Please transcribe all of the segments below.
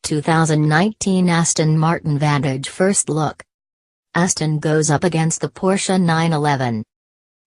2019 Aston Martin Vantage first look. Aston goes up against the Porsche 911.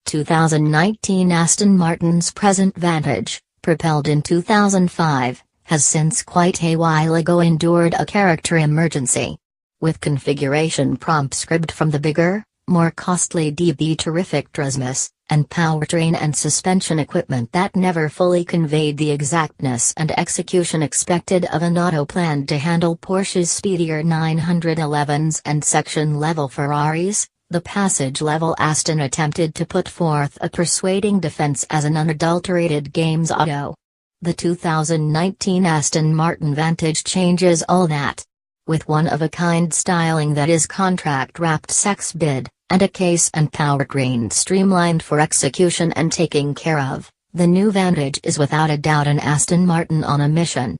2019 Aston Martin's present Vantage, propelled in 2005, has since quite a while ago endured a character emergency. With configuration prompt scribbled from the bigger, more costly DB terrific Trusmas, and powertrain and suspension equipment that never fully conveyed the exactness and execution expected of an auto planned to handle Porsche's speedier 911s and section-level Ferraris, the passage-level Aston attempted to put forth a persuading defense as an unadulterated games auto. The 2019 Aston Martin Vantage changes all that. With one-of-a-kind styling that is contract-wrapped sex bid, and a case and powertrain streamlined for execution and taking care of, the new Vantage is without a doubt an Aston Martin on a mission.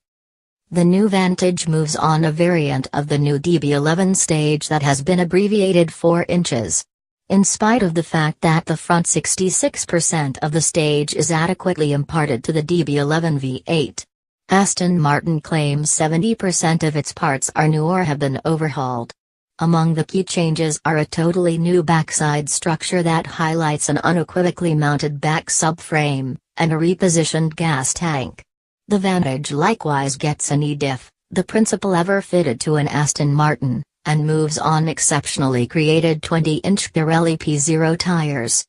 The new Vantage moves on a variant of the new DB11 stage that has been abbreviated 4 inches. In spite of the fact that the front 66% of the stage is adequately imparted to the DB11 V8. Aston Martin claims 70% of its parts are new or have been overhauled. Among the key changes are a totally new backside structure that highlights an unequivocally mounted back subframe, and a repositioned gas tank. The Vantage likewise gets an e-diff, the principal ever fitted to an Aston Martin, and moves on exceptionally created 20-inch Pirelli P Zero tires.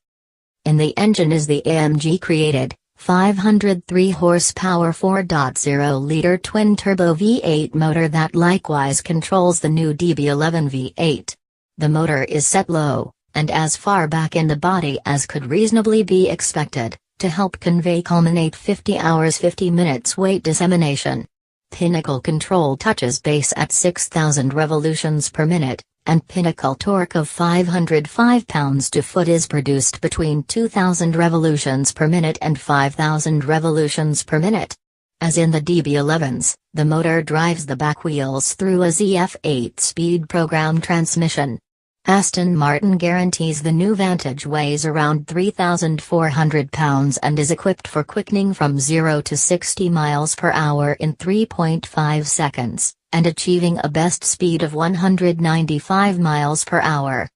In the engine is the AMG created 503 horsepower 4.0-liter twin-turbo V8 motor that likewise controls the new DB11 V8. The motor is set low, and as far back in the body as could reasonably be expected, to help convey culminate 50 hours 50 minutes weight dissemination. Pinnacle control touches base at 6,000 revolutions per minute, and pinnacle torque of 505 pounds-to-foot is produced between 2,000 revolutions per minute and 5,000 revolutions per minute. As in the DB11s, the motor drives the back wheels through a ZF 8-speed program transmission. Aston Martin guarantees the new Vantage weighs around 3,400 pounds and is equipped for quickening from 0 to 60 miles per hour in 3.5 seconds, and achieving a best speed of 195 miles per hour.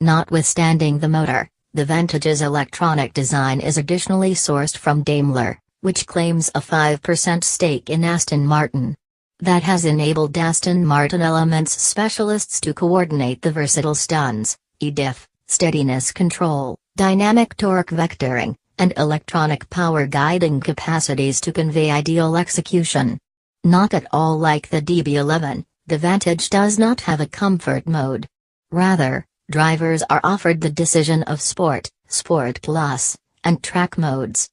Notwithstanding the motor, the Vantage's electronic design is additionally sourced from Daimler, which claims a 5% stake in Aston Martin. That has enabled Aston Martin Elements specialists to coordinate the versatile stuns, e-diff, steadiness control, dynamic torque vectoring, and electronic power guiding capacities to convey ideal execution. Not at all like the DB11, the Vantage does not have a comfort mode. Rather, drivers are offered the decision of Sport, Sport Plus, and Track modes.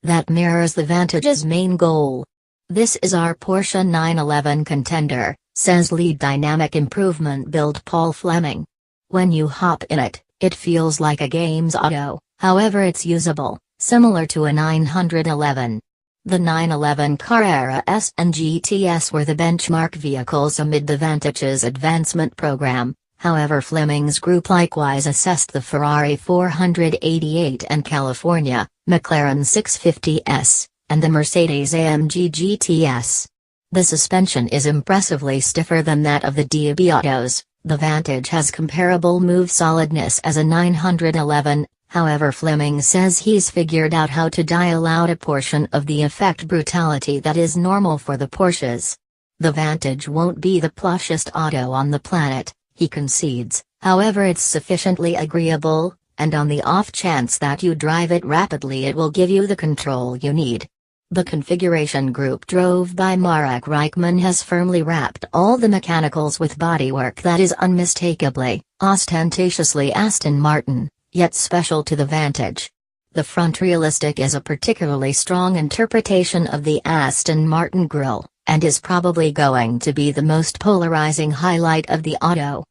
That mirrors the Vantage's main goal. "This is our Porsche 911 contender," says lead dynamic improvement build Paul Fleming. "When you hop in it, it feels like a games auto, however it's usable, similar to a 911. The 911 Carrera S and GTS were the benchmark vehicles amid the Vantage's advancement program, however Fleming's group likewise assessed the Ferrari 488 and California, McLaren 650S, and the Mercedes-AMG GTS. The suspension is impressively stiffer than that of the DB autos. The Vantage has comparable move solidness as a 911, however Fleming says he's figured out how to dial out a portion of the effect brutality that is normal for the Porsches. The Vantage won't be the plushest auto on the planet, he concedes, however it's sufficiently agreeable, and on the off chance that you drive it rapidly it will give you the control you need. The configuration group drove by Marek Reichman has firmly wrapped all the mechanicals with bodywork that is unmistakably, ostentatiously Aston Martin, yet special to the Vantage. The front realistic is a particularly strong interpretation of the Aston Martin grille, and is probably going to be the most polarizing highlight of the auto.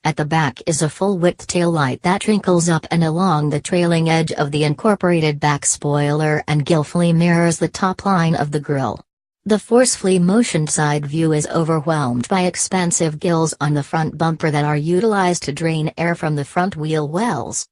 At the back is a full-width taillight that wrinkles up and along the trailing edge of the incorporated back spoiler and skillfully mirrors the top line of the grille. The forcefully motioned side view is overwhelmed by expansive gills on the front bumper that are utilized to drain air from the front wheel wells.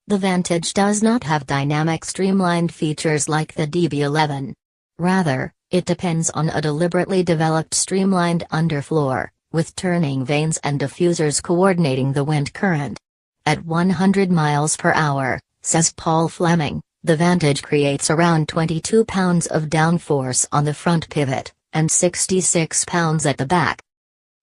The Vantage does not have dynamic streamlined features like the DB11. Rather, It depends on a deliberately developed streamlined underfloor, with turning vanes and diffusers coordinating the wind current. At 100 miles per hour, says Paul Fleming, the Vantage creates around 22 pounds of downforce on the front pivot, and 66 pounds at the back.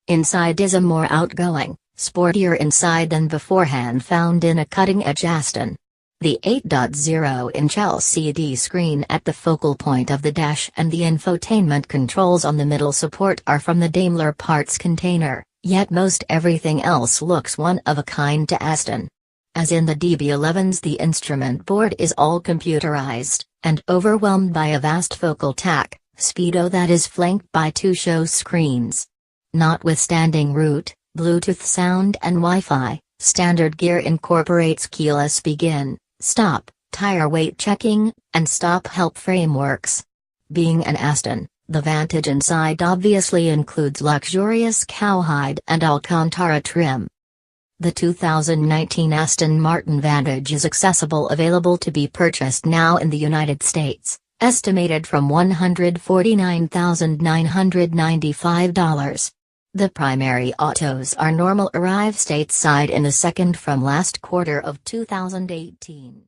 Inside is a more outgoing, sportier inside than beforehand found in a cutting-edge Aston. The 8.0-inch LCD screen at the focal point of the dash and the infotainment controls on the middle support are from the Daimler parts container, yet most everything else looks one of a kind to Aston. As in the DB11s, the instrument board is all computerized, and overwhelmed by a vast focal tach, speedo that is flanked by 2 show screens. Notwithstanding route, Bluetooth sound and Wi-Fi, standard gear incorporates keyless begin, stop, tire weight checking, and stop help frameworks. Being an Aston, the Vantage inside obviously includes luxurious cowhide and Alcantara trim. The 2019 Aston Martin Vantage is available to be purchased now in the United States, estimated from $149,995. The primary autos are normal arrive stateside in the second from last quarter of 2018.